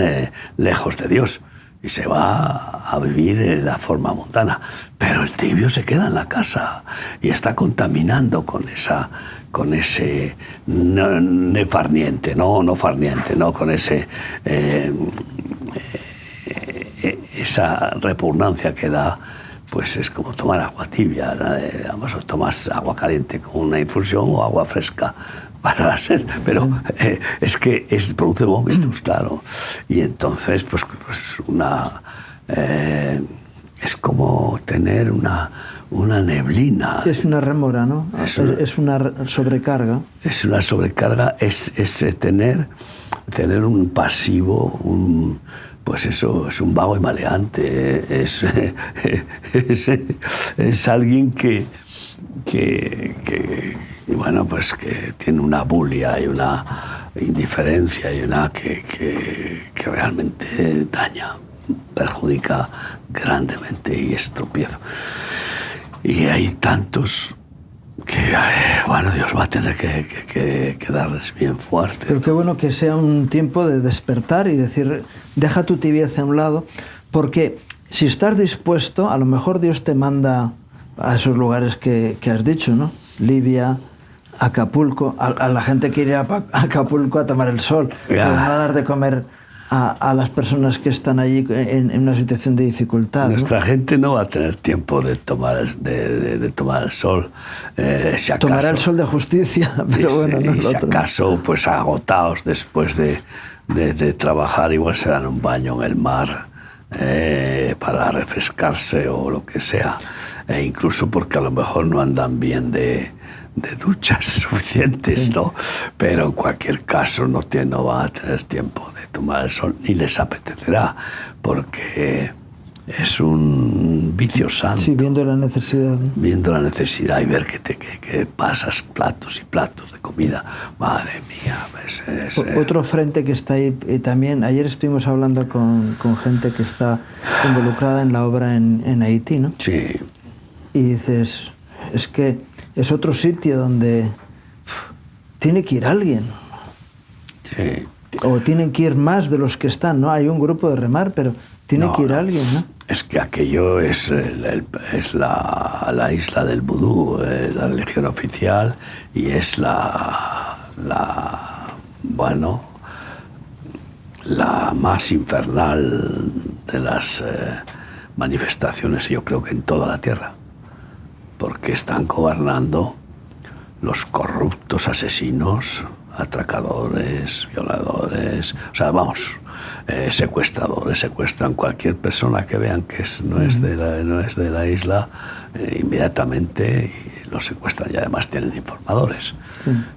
lejos de Dios, y se va a vivir en la forma mundana. Pero el tibio se queda en la casa y está contaminando con ese con esa repugnancia que da. Pues es como tomar agua tibia, vamos, o tomas agua caliente con una infusión o agua fresca para la sed, pero es que produce vómitos, claro. Y entonces, pues es como tener una neblina. Sí, es una remora, ¿no? Es una sobrecarga. Es una sobrecarga, es tener un pasivo, pues eso, es un vago y maleante, es alguien que bueno, pues que tiene una bulia y una indiferencia y una que realmente daña, perjudica grandemente y es tropiezo. Y hay tantos que, bueno, Dios va a tener que darles bien fuerte. Pero qué bueno que sea un tiempo de despertar y decir: deja tu tibieza a un lado, porque si estás dispuesto, a lo mejor Dios te manda a esos lugares que has dicho, ¿no? Libia, Acapulco, a la gente que iría a Acapulco a tomar el sol, a dar de comer a las personas que están allí en una situación de dificultad, ¿no? Nuestra gente no va a tener tiempo de tomar el sol. Si acaso, tomará el sol de justicia, pero bueno, no es lo si otro. acaso, pues agotados después de trabajar, igual se dan un baño en el mar para refrescarse o lo que sea, incluso porque a lo mejor no andan bien de duchas suficientes, sí, ¿no? Pero en cualquier caso no van a tener tiempo de tomar el sol, ni les apetecerá, porque es un vicio santo. Sí, viendo la necesidad, ¿no? Viendo la necesidad y ver que pasas platos y platos de comida. Madre mía. Otro frente que está ahí también. Ayer estuvimos hablando con gente que está involucrada en la obra en Haití, ¿no? Sí. y dices, es que es otro sitio donde tiene que ir alguien. Sí. O tienen que ir más de los que están, ¿no? Hay un grupo de remar, pero tiene que ir alguien, ¿no? Es que aquello es la isla del vudú, la religión oficial, y es la más infernal de las manifestaciones, yo creo que en toda la tierra, porque están gobernando los corruptos asesinos, atracadores, violadores, o sea, vamos, secuestradores, secuestran cualquier persona que vean que no es de la isla, inmediatamente lo secuestran, y además tienen informadores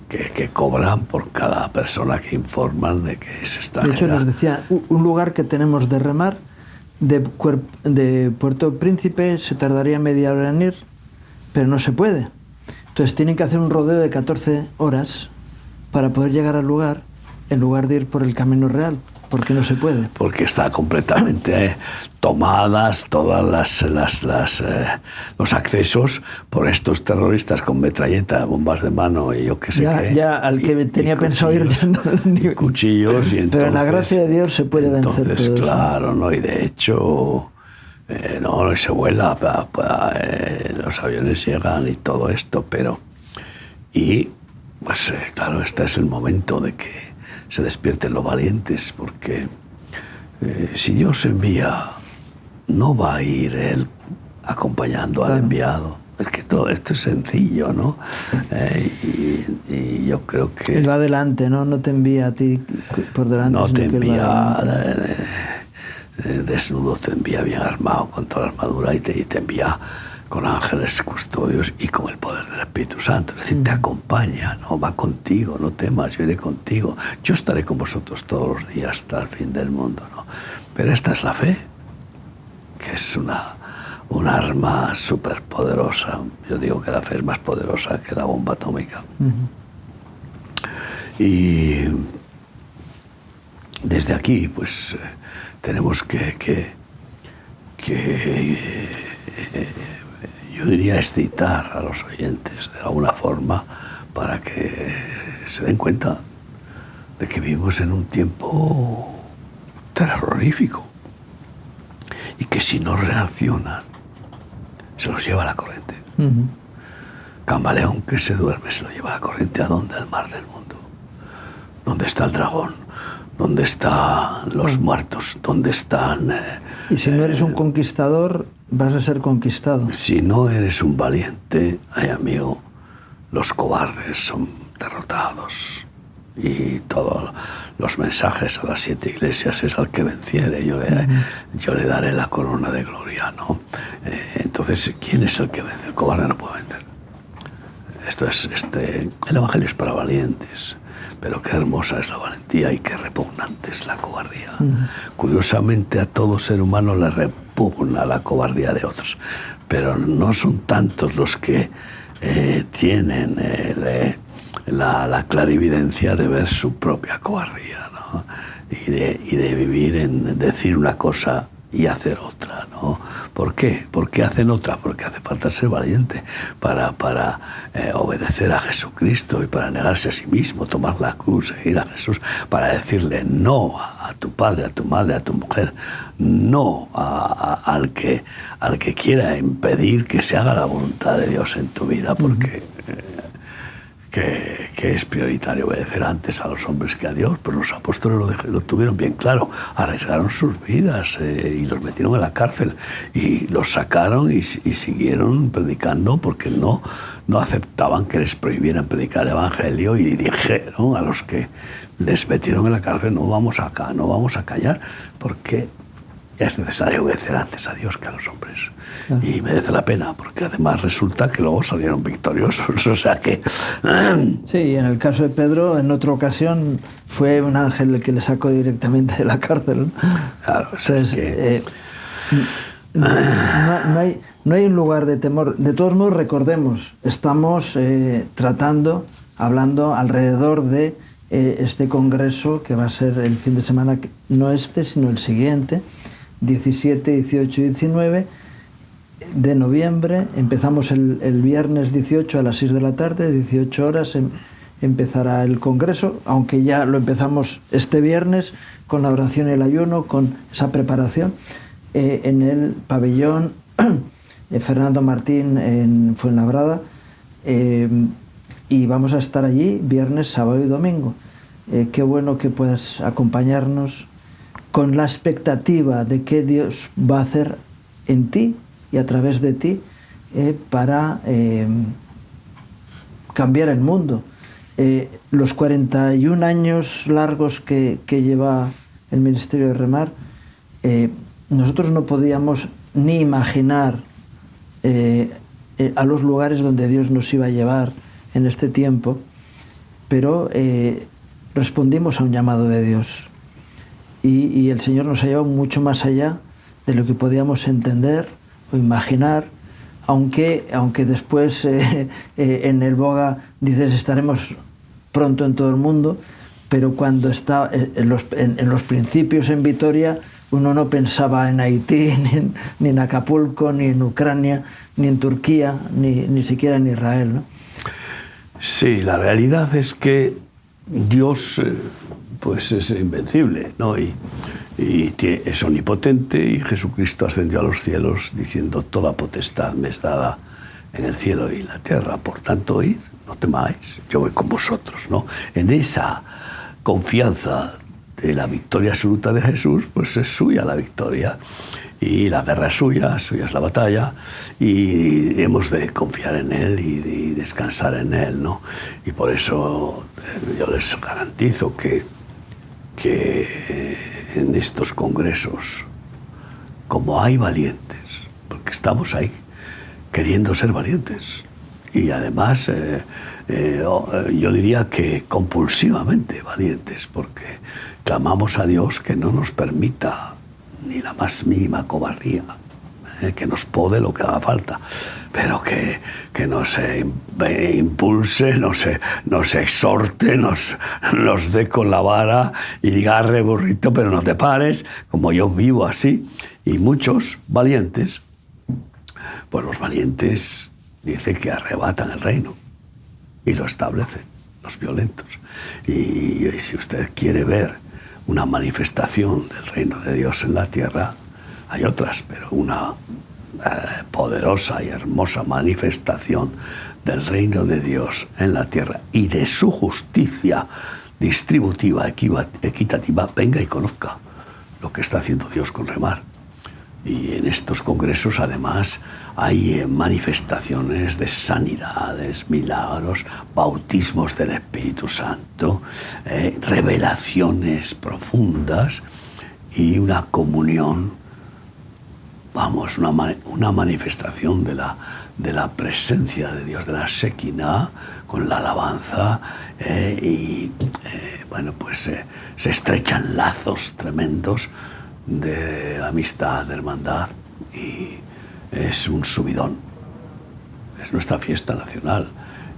que cobran por cada persona que informan de que es extranjera. De hecho, nos decía, un lugar que tenemos de remar de Puerto Príncipe se tardaría media hora en ir, pero no se puede. Entonces tienen que hacer un rodeo de 14 horas para poder llegar al lugar, en lugar de ir por el camino real, porque no se puede. Porque está completamente tomadas todas los accesos por estos terroristas con metralleta, bombas de mano y yo qué sé qué. Ya al que tenía pensado ir... Y cuchillos, y entonces... Pero en la gracia de Dios se puede vencer todo eso. Claro, ¿no? Y de hecho... no, se vuela, los aviones llegan y todo esto, pero... Y, pues claro, este es el momento de que se despierten los valientes, porque si Dios envía, no va a ir Él acompañando al enviado. Es que todo esto es sencillo, ¿no? Y yo creo que... Él va adelante, ¿no? No te envía a ti por delante. No te envía... desnudo, te envía bien armado con toda la armadura y te envía con ángeles custodios y con el poder del Espíritu Santo. Es decir, te acompaña, ¿no? Va contigo, no temas, yo iré contigo. Yo estaré con vosotros todos los días hasta el fin del mundo, ¿no? Pero esta es la fe, que es una arma súper poderosa. Yo digo que la fe es más poderosa que la bomba atómica. Y desde aquí, pues... tenemos que yo diría excitar a los oyentes de alguna forma para que se den cuenta de que vivimos en un tiempo terrorífico y que si no reaccionan se los lleva la corriente. Camaleón que se duerme se lo lleva la corriente. ¿A dónde? Al mar del mundo. ¿Dónde está el dragón? ¿Dónde están los muertos? ¿Dónde están...? Y si no eres un conquistador, vas a ser conquistado. Si no eres un valiente, ay amigo, los cobardes son derrotados. Y todos los mensajes a las 7 iglesias es al que venciere. Yo le daré la corona de gloria, ¿no? Entonces, ¿quién es el que vence? El cobarde no puede vencer. El Evangelio es para valientes. Pero qué hermosa es la valentía y qué repugnante es la cobardía. Curiosamente a todo ser humano le repugna la cobardía de otros, pero no son tantos los que tienen la clarividencia de ver su propia cobardía, ¿no? y de vivir en decir una cosa y hacer otra, ¿no? ¿Por qué? ¿Por qué hacen otra? Porque hace falta ser valiente para obedecer a Jesucristo y para negarse a sí mismo, tomar la cruz, seguir a Jesús, para decirle no a tu padre, a tu madre, a tu mujer, no al que quiera impedir que se haga la voluntad de Dios en tu vida, porque que es prioritario obedecer antes a los hombres que a Dios. Pues los apóstoles lo tuvieron bien claro, arriesgaron sus vidas y los metieron en la cárcel y los sacaron y siguieron predicando porque no aceptaban que les prohibieran predicar el Evangelio, y dijeron a los que les metieron en la cárcel: no vamos a callar, porque es necesario obedecer antes a Dios que a los hombres. Y merece la pena, porque además resulta que luego salieron victoriosos. O sea que... Sí, en el caso de Pedro, en otra ocasión, fue un ángel el que le sacó directamente de la cárcel. Claro, entonces, es que... no hay un lugar de temor. De todos modos, recordemos, estamos hablando alrededor de este congreso que va a ser el fin de semana, no este, sino el siguiente, 17, 18 y 19, de noviembre. Empezamos el viernes 18 a las 6 de la tarde, 18 horas empezará el congreso, aunque ya lo empezamos este viernes con la oración y el ayuno, con esa preparación, en el pabellón Fernando Martín en Fuenlabrada, y vamos a estar allí viernes, sábado y domingo. Qué bueno que puedas acompañarnos con la expectativa de qué Dios va a hacer en ti y a través de ti para cambiar el mundo. Los 41 años largos que lleva el Ministerio de Remar, nosotros no podíamos ni imaginar a los lugares donde Dios nos iba a llevar en este tiempo, pero respondimos a un llamado de Dios y el Señor nos ha llevado mucho más allá de lo que podíamos entender o imaginar, aunque después en el Boga dices estaremos pronto en todo el mundo, pero cuando está en los principios en Vitoria, uno no pensaba en Haití, ni en Acapulco, ni en Ucrania, ni en Turquía, ni siquiera en Israel, ¿no? Sí, la realidad es que Dios pues es invencible, ¿no? Y es omnipotente, y Jesucristo ascendió a los cielos diciendo: toda potestad me es dada en el cielo y en la tierra, por tanto id, no temáis, yo voy con vosotros, ¿no? En esa confianza de la victoria absoluta de Jesús, pues es suya la victoria, y la guerra es suya es la batalla, y hemos de confiar en Él y descansar en Él, ¿no? Y por eso yo les garantizo que en estos congresos, como hay valientes, porque estamos ahí queriendo ser valientes, y además yo diría que compulsivamente valientes, porque clamamos a Dios que no nos permita ni la más mínima cobardía, que nos pode lo que haga falta, pero que nos impulse, nos exhorte, nos dé con la vara y diga: arre burrito, pero no te pares, como yo vivo así. Y muchos valientes, pues los valientes dicen que arrebatan el reino y lo establecen los violentos. Y si usted quiere ver una manifestación del reino de Dios en la tierra, hay otras, pero una poderosa y hermosa manifestación del reino de Dios en la tierra y de su justicia distributiva, equitativa, venga y conozca lo que está haciendo Dios con Remar. Y en estos congresos, además, hay manifestaciones de sanidades, milagros, bautismos del Espíritu Santo, revelaciones profundas y una comunión, vamos, una manifestación de la presencia de Dios, de la Shekinah, con la alabanza, bueno, pues se estrechan lazos tremendos de amistad, de hermandad, y es un subidón. Es nuestra fiesta nacional,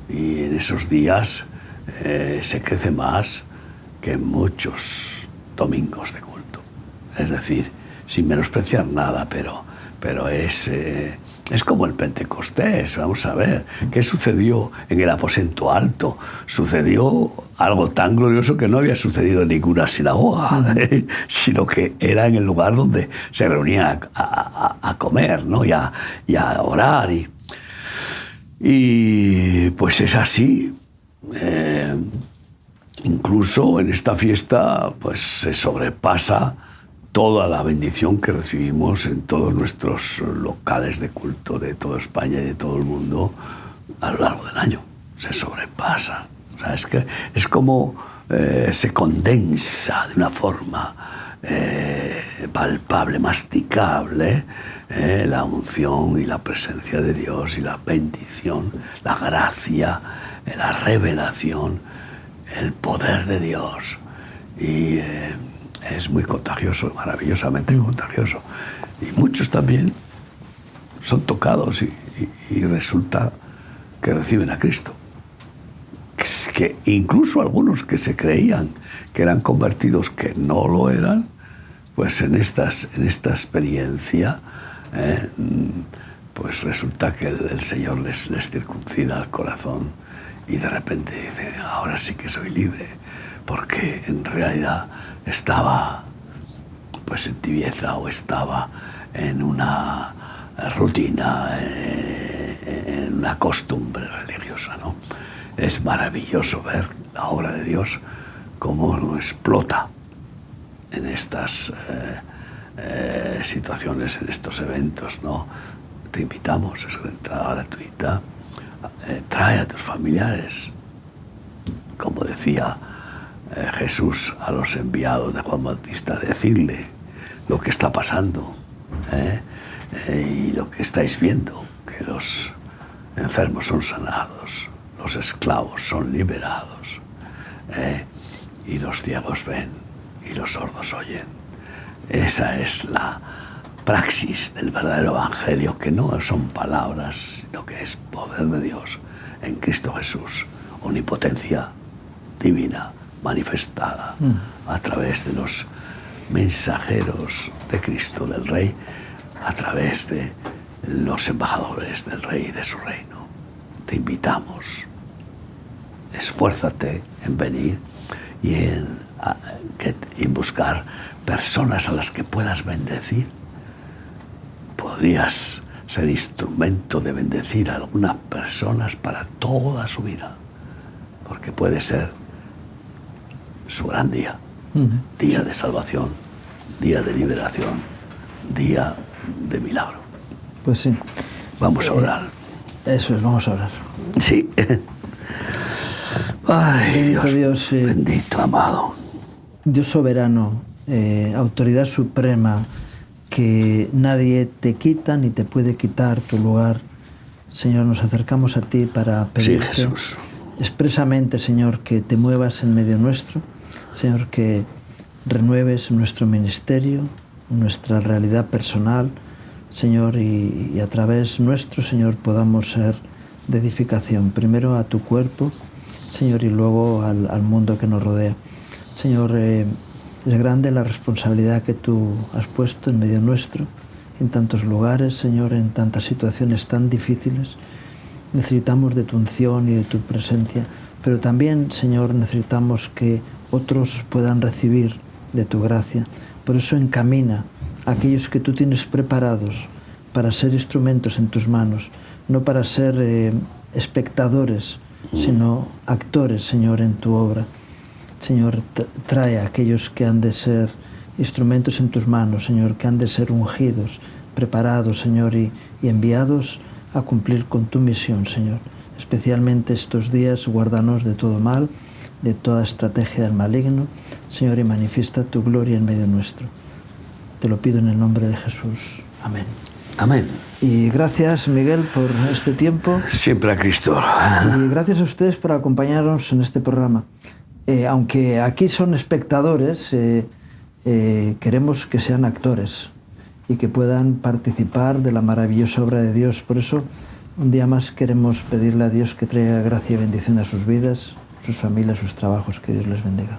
y en esos días se crece más que en muchos domingos de culto. Es decir, sin menospreciar nada, pero es como el Pentecostés. Vamos a ver, ¿qué sucedió en el aposento alto? Sucedió algo tan glorioso que no había sucedido en ninguna sinagoga, sino que era en el lugar donde se reunían a comer, ¿no? y a orar. Y pues es así. Incluso en esta fiesta pues se sobrepasa toda la bendición que recibimos en todos nuestros locales de culto de toda España y de todo el mundo a lo largo del año. Se sobrepasa. O sea, es como se condensa de una forma palpable, masticable, la unción y la presencia de Dios y la bendición, la gracia, la revelación, el poder de Dios. Y es muy contagioso, maravillosamente contagioso. Y muchos también son tocados y resulta que reciben a Cristo. Que incluso algunos que se creían que eran convertidos, que no lo eran, pues en esta experiencia pues resulta que el Señor les circuncida el corazón y de repente dicen, ahora sí que soy libre, porque en realidad estaba pues en tibieza o estaba en una rutina, en una costumbre religiosa, ¿no? Es maravilloso ver la obra de Dios cómo explota en estas situaciones, en estos eventos, ¿no? Te invitamos, es una entrada gratuita, trae a tus familiares, como decía Jesús a los enviados de Juan Bautista, decirle lo que está pasando y lo que estáis viendo, que los enfermos son sanados, los esclavos son liberados, y los ciegos ven y los sordos oyen. Esa es la praxis del verdadero evangelio, que no son palabras, sino que es poder de Dios en Cristo Jesús, omnipotencia divina manifestada a través de los mensajeros de Cristo, del Rey, a través de los embajadores del Rey y de su reino. Te invitamos, esfuérzate en venir y en buscar personas a las que puedas bendecir. Podrías ser instrumento de bendecir a algunas personas para toda su vida, porque puede ser su gran día, día de salvación, día de liberación, día de milagro. Pues sí. Vamos a orar. Eso es, vamos a orar. Sí. Ay, Dios, bendito, amado. Dios soberano, autoridad suprema, que nadie te quita ni te puede quitar tu lugar. Señor, nos acercamos a ti para pedirte, sí, Jesús, expresamente, Señor, que te muevas en medio nuestro. Señor, que renueves nuestro ministerio, nuestra realidad personal, Señor, y a través nuestro, Señor, podamos ser de edificación, primero a tu cuerpo, Señor, y luego al mundo que nos rodea. Señor, es grande la responsabilidad que tú has puesto en medio nuestro, en tantos lugares, Señor, en tantas situaciones tan difíciles. Necesitamos de tu unción y de tu presencia, pero también, Señor, necesitamos que otros puedan recibir de tu gracia. Por eso encamina a aquellos que tú tienes preparados para ser instrumentos en tus manos, no para ser espectadores, sino actores, Señor, en tu obra. Señor, trae a aquellos que han de ser instrumentos en tus manos, Señor, que han de ser ungidos, preparados, Señor, y enviados a cumplir con tu misión, Señor. Especialmente estos días, guárdanos de todo mal, de toda estrategia del maligno, Señor, y manifiesta tu gloria en medio nuestro. Te lo pido en el nombre de Jesús. Amén. Amén. Y gracias, Miguel, por este tiempo. Siempre a Cristo. Y gracias a ustedes por acompañarnos en este programa. Aunque aquí son espectadores, queremos que sean actores y que puedan participar de la maravillosa obra de Dios. Por eso, un día más queremos pedirle a Dios que traiga gracia y bendición a sus vidas, sus familias, sus trabajos. Que Dios les bendiga.